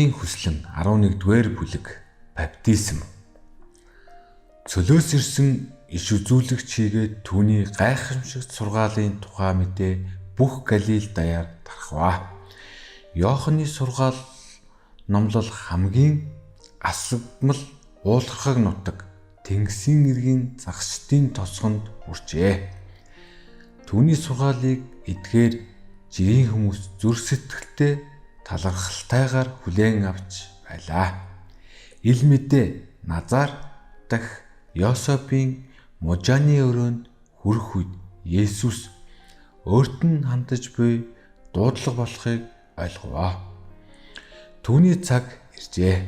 Бурхны хүслэн 11-р бүлэг баптизм. Цөлөөс ирсэн иш үзүүлэгч хийгээд түүний гайхамшигт сургаалын тухай мэдээ бүх Галил даяар тархав. Иоханны сургаал номлол хамгийн асагмал уулархаг нутаг Тэнгисийн эргийн загсчдын тосгонд хүрчээ. Түүний сургаалыг эдгээр жирийн хүмүүс зүрх сэтгэлтэй талархалтайгаар хүлээн авч байлаа. Ил мэдээ Назар дахь Йосепийн мужааны өрөөнд хүрэх үед Есүс өөрт нь хандаж буй дуудлага болохыг ойлгов. Түүний цаг иржээ.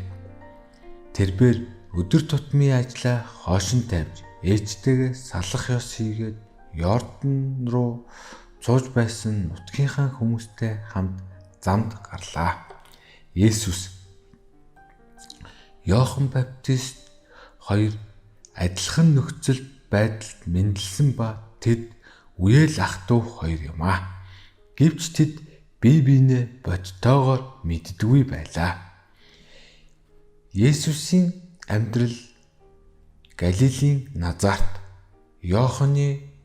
Тэрбээр өдөр тутмын ажлаа хойшин тавьж ээжтэйгээ салах ёс хийгээд Йордан руу сууж байсан нутгийнхаа хүмүүстэй хамт замд гарлаа. Есүс Иохан Баптист хоёр адилхан нөхцөл байдалд мэндэлсэн ба тэд үеэл ах トゥ хоёр юм аа. Гэвч тэд бие биенээ бодтойгоор мэддэггүй байлаа. Есүсийн амьдрал Галилийн Назарт, Иоханы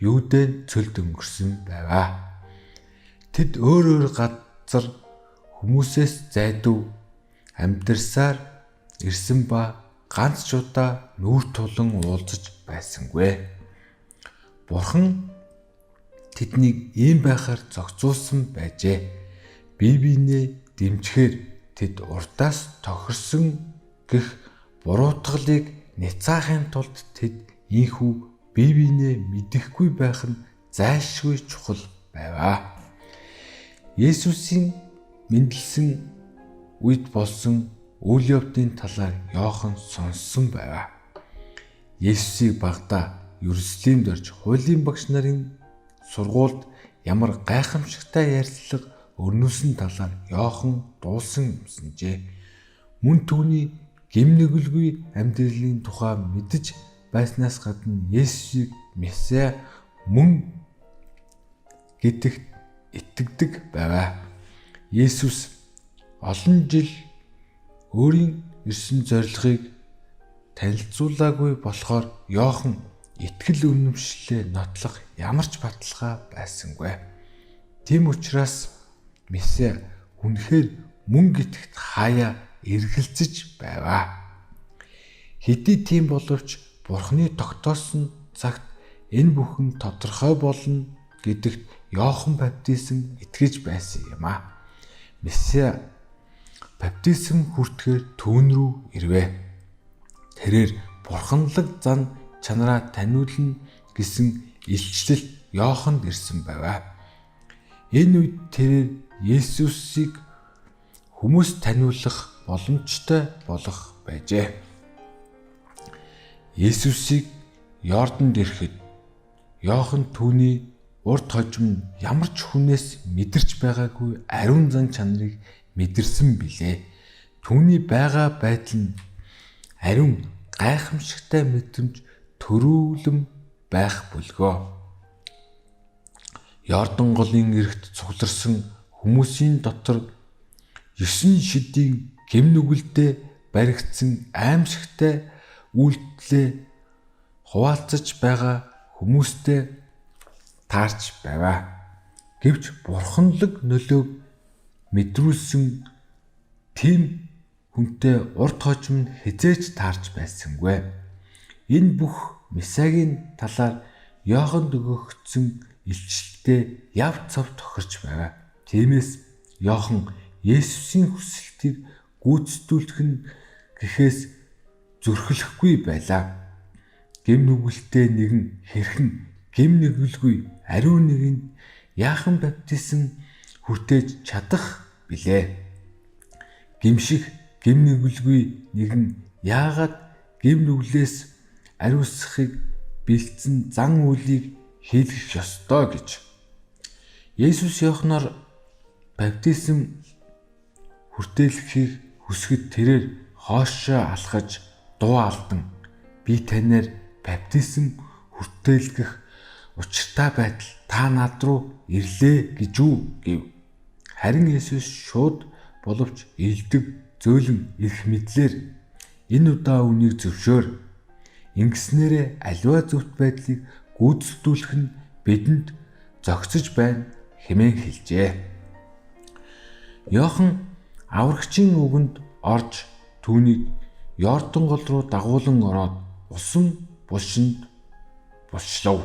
Юудэнд цөлд өнгөрсөн байваа. Тэд өөр газар хүмүүсээс зайдуу амьдарсаар ирсэн ба ганц ч удаа нүүр тулан уулзаж байсангүй. Бурхан тэднийг ийм байхаар зохицуулсан байжээ. Бие биенээ дэмжихээр тэд урдаас тохирсон гэх буруутгалыг няцаахын тулд тэд ийхүү бие биенээ мэдэхгүй байх нь зайлшгүй чухал байваа. Есүсийн мэндэлсэн үед болсон үйл явдлын талаар Иохан сонссон байваа. Есүсийг багада Иерусалимд орж хуулийн багш нарын сургуульд ямар гайхамшигтай ярьцлага өрнүүлсэн талаар Иохан дуулсан юмсанжээ. Мөн түүний гэмнүгэлгүй амьдралын тухай мэдэж байснаас гадна Есүсийг Месиа мөн гэдэгт итгэдэг байваа. Есүс олон жил өөрийн ирсэн зорилгыг танилцуулаагүй болохоор Иохан итгэл үнэмшлээ нотлох ямар ч баталгаа байсангүй. Тийм учраас Месиа үнэхээр мөн гэдэгт хаяа эргэлзэж байваа. Хэдий тийм боловч Бурхны тогтоосон цагт энэ бүхэн тодорхой болно гэдэгт Иохан Баптизм итгэж байсан юм аа. Месиа баптизм хүртэхээр түүн рүү ирвэ. Тэрээр бурханлаг зан чанараа таниулна гэсэн илчлэл Иоханд ирсэн байваа. Энэ үед тэрээр Есүсийг хүмүүс таниулах боломжтой болох байжээ. Есүсийг Йорданд ирэхэд Иохан түүний урд хожим ямар ч хүнээс мэдэрч байгаагүй ариун зан чанарыг мэдэрсэн билээ. Түүний байгаа байдал нь ариун гайхамшигтай мэдрэмж төрүүлэн байх бүлгөө. Йордан голын эрэгт цугларсан хүмүүсийн дотор 9 шидийн гэмнүгэлдээ баригдсан аимшигтай үйлдэлээ хуваалцаж байгаа хүмүүстэй таарч байваа. Гэвч бурханлаг нөлөөг мэдрүүлсэн тийм хүнтэй урд хожим нь хизээж таарч байсангүй. Энэ бүх Месиагийн талаар Иоханд өгөгдсөн илчлэлтэй яв цав тохирч байваа. Тиймээс Иохан Есүсийн хүсэлтийг гүйцэтгүүлэх нь гэхээс зөрхөлөхгүй байлаа. Гэм нүгэлтэй нэгэн хэрхэн гэм нүгэлгүй ариун нэг нь яахан баптизм хүртээж чадах билээ. Гимших гэм нүгэлгүй нэгэн яагаад гэм нүглээс ариусгахыг бэлдсэн зан үйлийг хийлгэх ёстой гэж. Есүс Иоханаар баптизм хүртээлэхийг хүсгэд тэрээр хоошоо алхаж дуу алдан би танаар баптизм хүртээлгэх учиртай байтал та над руу ирлээ гэж үү гэв. Харин Есүс шууд боловч элдэг зөөлөн их мэдлэр энэ удаа үнийг зөвшөөр. Ингэснээрээ аливаа зөвхт байдлыг гүйцэтгүүлэх нь бидэнд зохицож байна хэмээн хэлжээ. Иохан аврагчийн үгэнд орж түүнийг Йордан гол руу дагуулan ороод усан булшинд булшлав.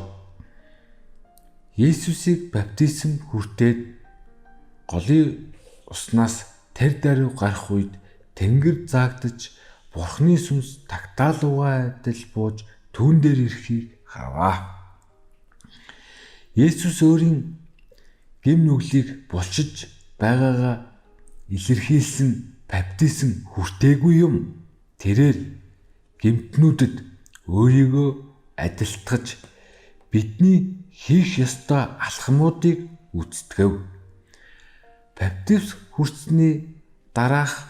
Есүсийг баптизм хүртээд голын уснаас тэр даруй гарах үед тэнгэр заагдаж Бурхны сүнс тагтаалуугаа адил бууж түүн дээр ирэхийг харваа. Есүс өөрийн гэм нүглийг булшиж байгаагаа илэрхийлсэн баптизм хүртээгүй юм. Тэрээр гэмтнүүдэд өөрийгөө адилтгаж бидний хийх ёстой алхмуудыг үздэгв. Баптизм хүртсэний дараах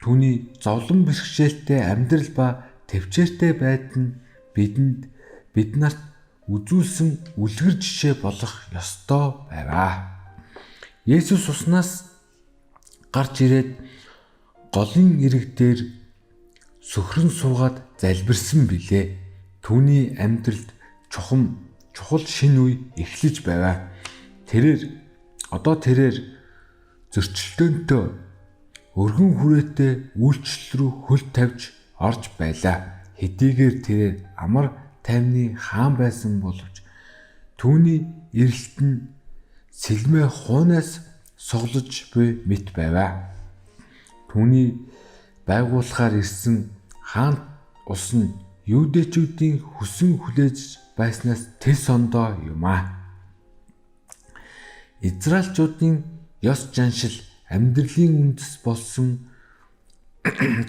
түүний зовлон бэрхшээлтэй амьдрал ба төвчээртэй байдал нь бид нарт үзүүлсэн үлгэр жишээ болох ёстой байваа. Есүс уснаас гарч ирээд голын ирэг дээр сөхрөн суугаад залбирсан билээ. Түүний амьдралд чухал шинэ үе эхлэж байваа. Тэрээр зөрчилдөөнтэй өргөн хүрээтэй үйлчлэл рүү хөл тавьж орж байлаа. Хэдийгээр тэрээр амар тайвны хаан байсан боловч түүний эрэлт нь сэлмээ хуунаас суглаж буй мэт байваа. Түүний байгуулахаар ирсэн хаан ус нь юудэчүүдийн хүсэн хүлээж байснаас тэл сондоо юм аа. Израильчуудын ёс заншил амьдралын үндэс болсон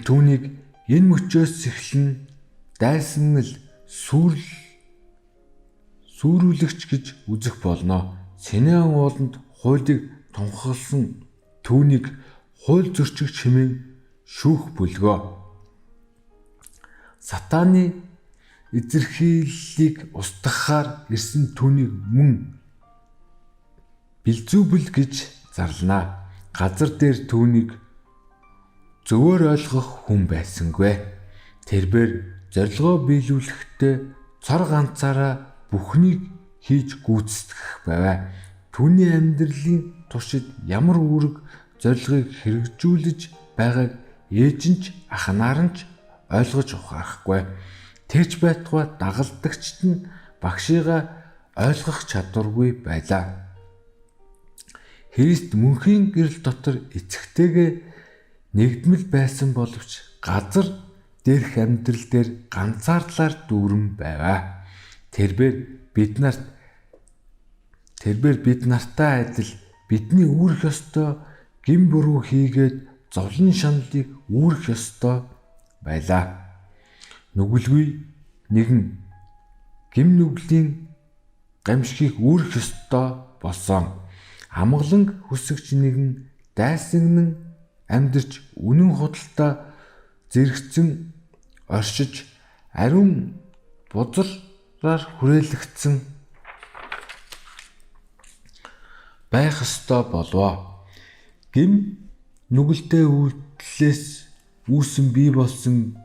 түүнийг энэ мөчөөс эхлэн дайсан л сүрүүлэгч гэж үзэх болно. Синеан ууланд хуулийг тунхагласан түүнийг хууль зөрчигч хэмээн шүүх бүлгөө. Сатаны эзэрхийллийг устгахаар ирсэн түүнийг мөн Белзебул гэж зарлана. Газар дээр түүнийг зөвөр ойлгох хүн байсангүй. Тэрээр зорилгоо биелүүлэхдээ цор ганцаараа бүхнийг хийж гүйцэтгэх байваа. Түүний амьдралын туршид ямар үүрэг зорилгыг хэрэгжүүлж байгааг ээж нь ч ах нар нь ч ойлгож ухаарахгүй. Тэрч байтугай дагалдагчд нь багшигаа ойлгох чадваргүй байлаа. Христ мөнхийн гэрэл дотор эцэгтэйгээ нэгдмэл байсан боловч газар дээрх амьдрал дээр ганцаардлаар дүүрэн байваа. Тэрээр бид нартай адил бидний үүрэх ёстой гин буруу хийгээд зовлон шаналлыг үүрэх ёстой байлаа. Нүгэлгүй нэгэн гим нүглийн гамшигыг үүрэх ёстой болсон. Амгалан хүсэгч нэгэн дайсагнан амьдарч үнэн худалдаа зэрэгцэн оршиж ариун бузараар хүрээлэгдсэн байх ёстой болов. Гим нүгэлтэй үйлдэлээс үүсэн бий болсон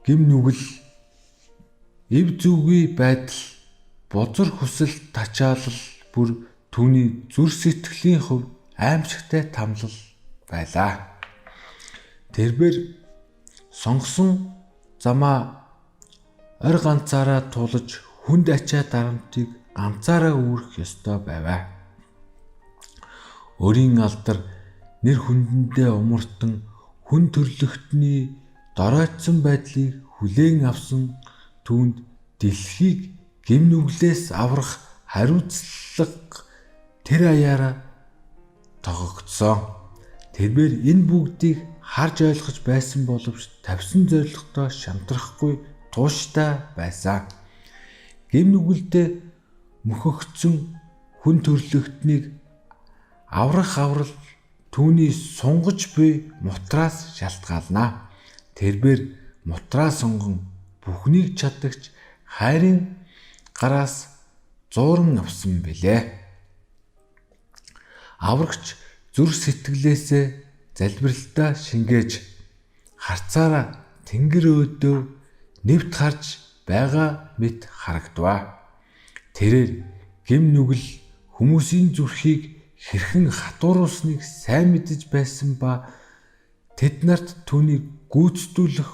гим нүгэл эв зүгүй байдал бузар хүсэл тачаалал бүр түүний зүр сэтгэлийн хувь аимшигтай тамлал байлаа. Тэрээр сонгосон замаа орь ганцаараа тулж хүнд ачаа дарамтыг ганцаараа үүрэх ёстой байваа. Өрийн алдар нэр хүндэндээ умартан хүн төрлөختний доройтсон байдлыг хүлээн авсан түүнд дэлхийг гим нүглээс аврах хариуцлага тэр аяараа тогогдсон. Тэрээр энэ бүгдийг харж ойлгож байсан боловч тавьсан зорилготой шамтрахгүй тууштай байсан. Гим нүгэлдээ мөхөгдсөн хүн төрлөختнийг аврах аврал түүний сунгаж буй мутраас шалтгаална. Тэрээр мутраа сунган бүхнийг чадагч хайрын гараас зууран авсан билээ. Аврагч зүр сэтгэлээсээ залбиралтаа шингээж харцаараа тэнгэр өөдөө нэвт харж байгаа мэт харагдваа. Тэрээр гэм нүгэл хүмүүсийн зүрхийг хэрхэн хатууруулсныг сайн мэдэж байсан ба тэд нарт түүнийг гүйцэтгүүлэх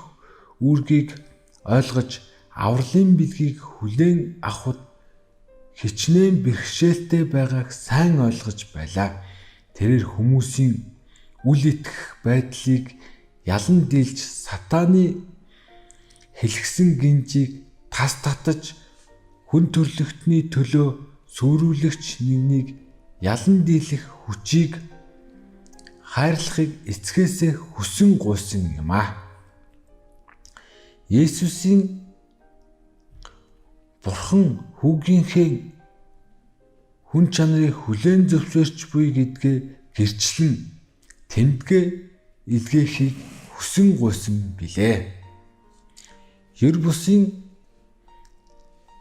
үүргийг ойлгож авралын бэлгийг хүлээн авахд хичнээн бэрхшээлтэй байгааг сайн ойлгож байлаа. Тэрээр хүмүүсийн үл итгэх байдлыг ялан дийлж сатааны хэлхсэн гинжийг тас татаж хүн төрлөختний төлөө сүрүүлэгч нэгнийг ялан дийлэх хүчийг хайрлахыг эцгээсээ хүсэн гуйсан юм а. Есүсийн Бурхан хүүгийнхээ хүн чанарыг хүлээн зөвшөөрч буй гэдгээ гэрчлэн тэмдгээ илгээхийг хүсэн гуйсан билээ. Ер бусын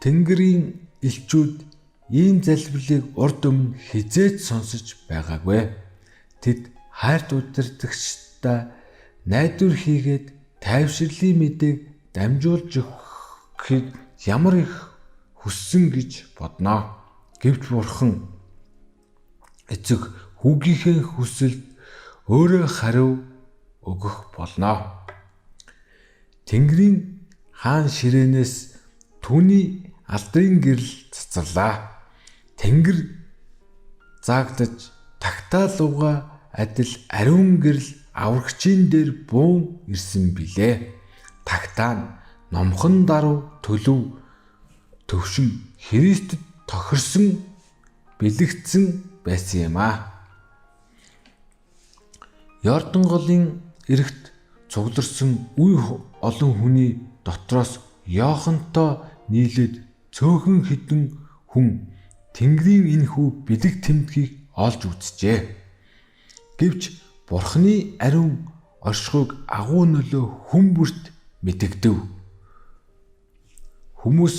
Тэнгэрийн элчүүд ийм залбирлыг урд өмнө хизээч сонсож байгаагүй. Тэд хайрт удирдагчдаа найдвар хийгээд тайвширлын мэдээг дамжуулж өгөхийг ямар их хүссэн гэж бодноо. Гэвч Бурхан эцэг хүүгийнхээ хүсэлд өөрөө хариу өгөх болно. Тэнгэрийн хаан ширээнээс түүний алдрын гэрэл цацарлаа. Тэнгэр заагдаж тагтаалууга адил ариун гэрэл аврагчийн дээр буун ирсэн билээ. Тагтаа нь номхон даруй төлөв төвшин Христэд тохирсон бэлэгдсэн байсан юм а. Йордан голын эрэгт цугларсан үе олон хүний дотроос Иохантой нийлээд цөөхөн хідэн хүн Тэнгэрийн энэхүү бэлэг тэмдгийг олж үзжээ. Гэвч Бурханы ариун оршихуйг агуу нөлөө хүн бүрт мэдэгдэв. Хүмүүс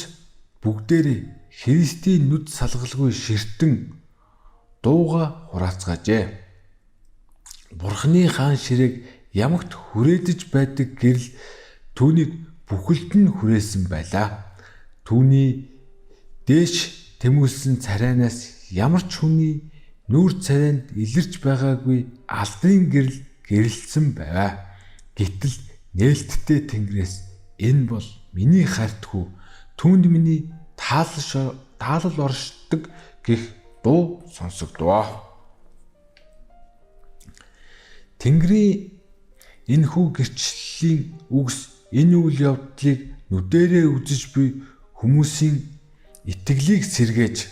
бүгдээрээ Христийн нүд салгалгүй ширтэн дууга хураацгаажээ. Бурханы хаан ширээг ямагт хүрээдэж байдаг гэрэл түүнийг бүхэлд нь хүрээсэн байлаа. Түүний дээш тэмүүлсэн царайнаас ямар ч хүний нүүр царайнд илэрч байгаагүй алдрын гэрэл гэрэлтсэн байв. Гэтэл нээлттэй Тэнгэрээс энэ бол миний хайрт хүү, түүнд миний таалал оршдог гэх дуу сонсогдов. Тэнгэрийн энэхүү гэрчлэлийн үгс энэ үйл явдлыг нүдэрээ үзэж буй хүмүүсийн итгэлийг сэргээж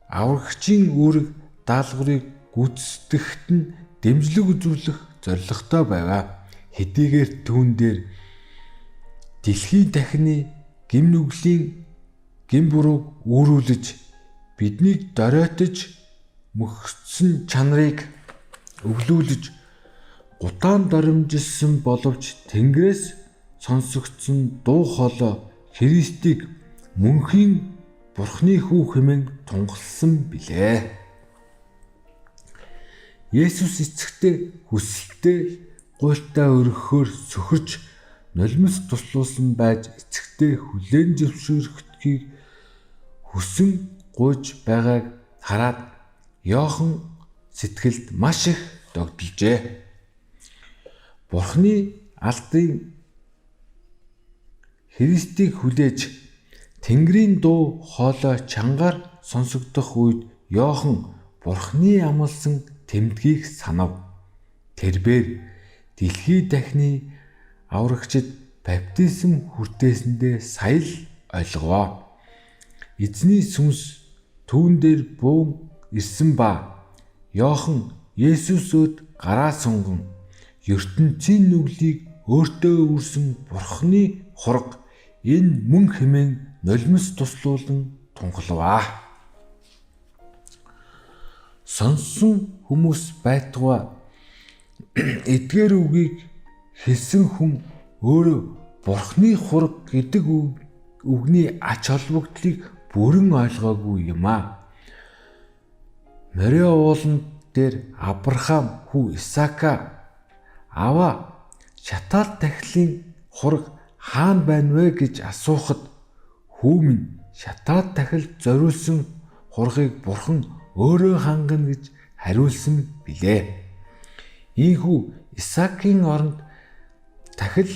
аврагчийн үүрэг даалгаврыг гүйцэтгэхэд нь дэмжлэг үзүүлэх зорилготой байв. Хэдийгээр түүн дээр дэлхийн дахины гим нүглийн гим бурууг үүрүүлж биднийг доройтож мөхсөн чанарыг өглүүлж гутаан доримжилсан боловч Тэнгэрээс сонсогдсон дуу хоолой Христийг мөнхийн Бурхны хүү хэмээн тунгалсан билээ. Есүс эцэгтэй хүсэлтэд гуйлтаа өргөхөөр сөхөрч нулимс туслуулсан байж эцэгтэй хүлээн зөвшөөрөхийг хүсэн гуйж байгааг хараад Иохан сэтгэлд маш их догдолжээ. Бурхны алдрын Христийг хүлээж Тэнгэрийн дуу хоолой чангаар сонсогдох үед Иохан Бурхны амласан тэмдгийг санав. Тэрбээр дэлхий дахины аврагчид баптизм хүртээсэндээ сая л ойлговоо. Эзний сүнс түүн дээр буун ирсэн ба Иохан Есүсөд гараа сунган ертөнцийн нүглийг өөртөө үүрсэн Бурхны хураг энэ мөн хэмээн нулимс туслуулан тунгалваа. Сонссон хүмүүс байтугай эдгээр үгийг хэлсэн хүн өөрөө Бурхны хураг гэдэг үгний ач холбогдлыг бүрэн ойлгоогүй юм а. Мориа ууланд дээр Авраам хүү Исаака аваа шатаал тахилын хураг хаана байна вэ гэж асуухад хүү минь шатаал тахил зориулсан хургийг бурхан өөрөө хангана гэж хариулсан билээ. Ийхүү Исаакийн оронд тахил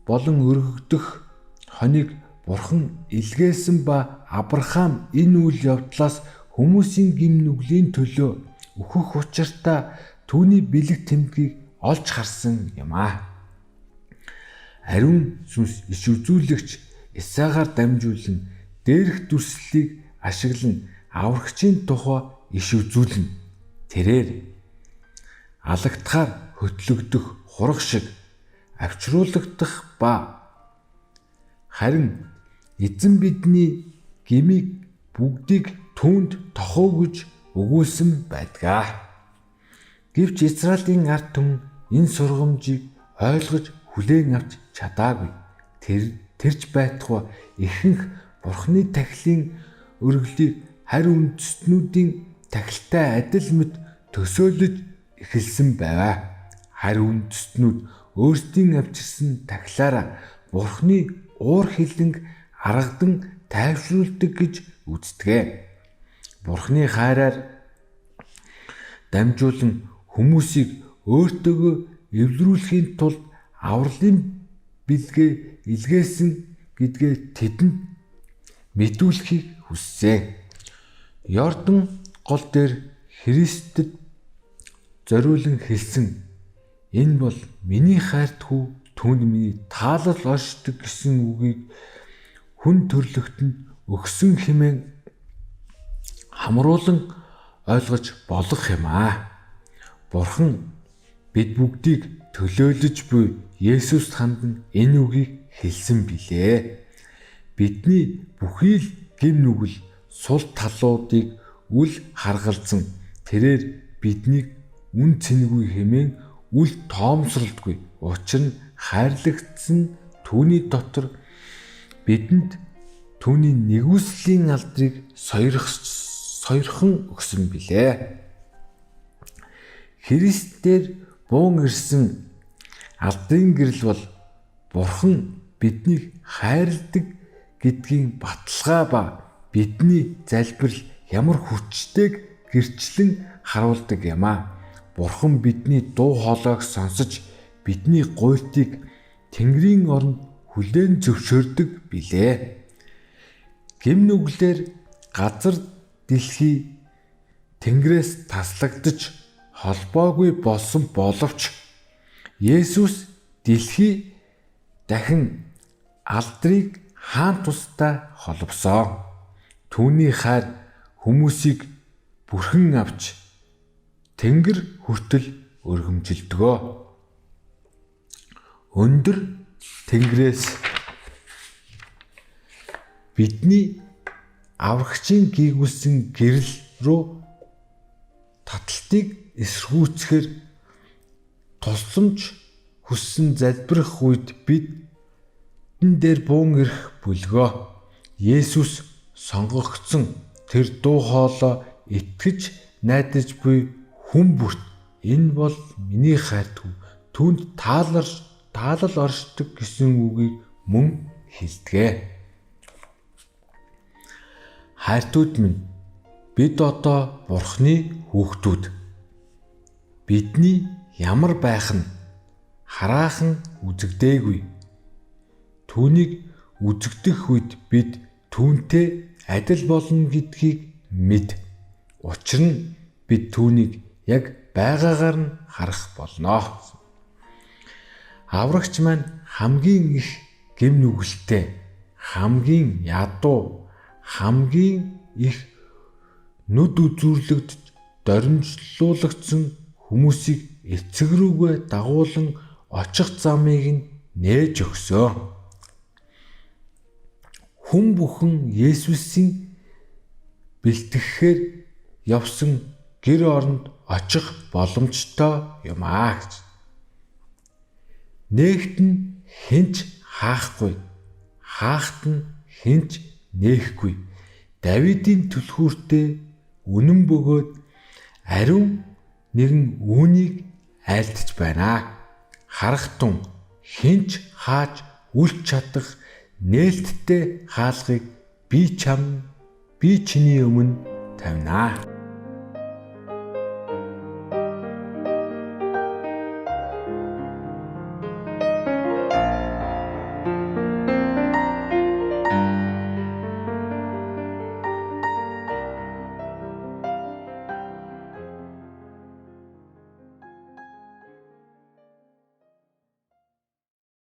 болон өргөгдөх хоныг бурхан илгээсэн ба Авраам энэ үйл явдлаас хүмүүсийн гим нүглийн төлөө өөхөх учиртаа түүний бэлэг тэмдгийг олж харсан юм аа. Ариун сүнс иш үзүүлэгч Исаагаар дамжуулан дээрх дүрслэлийг ашиглан аврагчийн тухай иш үзүүлнэ. Тэрээр алагдахаар хөтлөгдөх хураг шиг авчруулагдах ба харин эзэн бидний гмийг бүгдийг түүнд тохоо гэж өгүүлсэн байдаг. Гэвч Израилийн ард түмэн энэ сургамжийг ойлгож хүлээн авч чадаагүй. Тэрч байтугай ихэнх бурхны тахилын өргөлийг харь үндэстнүүдийн тахилтай адил мэт төсөөлөж эхэлсэн байв. Харь үндэстнүүд өөрсдийн авчирсан тахилаараа бурхны уур хилэнг аргадан тайвшруулдаг гэж үздэг. Бурхны хайраар дамжуулан хүмүүсийг өөртөөгөө эвлэрүүлэхийн тулд авралын бэлгээ илгээсэн гэдгээ тэдэнд мэдүүлэхийг хүссэн. Йордан гол дээр Христэд зориулан хэлсэн энэ бол миний хайрт хүү, түүнд миний таалал оршдог гэсэн үгийг хүн төрлөختөнд өгсөн хэмээн хамруулан ойлгож болох юм аа. Бурхан бид бүгдийг төлөөлөж буй Есүст хандан энэ үгийг хэлсэн билээ. Бидний бүхий л гим нүгэл сул талуудыг үл харгалзан тэрээр биднийг үн цэнгүй хэмээн үл тоомсролдгүй. Учир нь хайрлагдсан түүний дотор бидэнд түүний нэгүслийн алдрыг сойрхон өгсөн билээ. Христээр буун ирсэн алдрын гэрэл бол бурхан биднийг хайрладаг гэдгийн баталгаа ба бидний залбирал ямар хүчтэйг гэрчлэн харуулдаг юм аа. Бурхан бидний дуу хоолойг сонсож бидний гуйлтыг Тэнгэрийн оронд хүлээн зөвшөөрдөг билээ. Гим нүглээр газар дэлхий Тэнгэрээс таслагдж холбоогүй болсон боловч Есүс дэлхий дахин алдрыг хаан тустай холбосон. Түүний хайр хүмүүсийг бүрхэн авч Тэнгэр хүртэл өргөмжилдгөө. Өндөр Тэнгэрээс бидний аврагчийн гийгүүлсэн гэрэл рүү таталтыг эсэргүүцэхээр тусламж хүссэн залбирах үед бидэн дээр буун ирэх бүлгөө. Есүс сонгогдсон тэр дуу хоолой итгэж найдаж буй хүн бүрт энэ бол миний хайрт хүү, түүнд таалал оршдог гэсэн үгийг мөн хэлдэг. Хайртууд минь, бид одоо Бурхны хүүхдүүд. Бидний ямар байх нь хараахан үзэгдээгүй. Түүнийг үзэгдэх үед бид түүнтэй адил болно гэдгийг мэд. Учир нь бид түүнийг яг байгаагаар нь харах болно. Аврагч маань хамгийн их гэм нүгэлтэй, хамгийн ядуу, хамгийн их нүд үзүүрлэгдэж доримжлуулагдсан хүмүүсийг эцэг рүүгээ дагуулan очих замыг нь нээж өгсөө. Хүн бүхэн Есүсийн бэлтгэхээр явсан гэр оронд очих боломжтой юм аа. Нээгт нь хинч хаахгүй, хаахт нь хинч нээхгүй. Давидын түлхүүртээ үнэн бөгөөд ариун нэгэн үүнийг айлдж байна. харахтун хинч хааж үлч чадах нээлттэй хаалгыг би чиний өмнө тавина.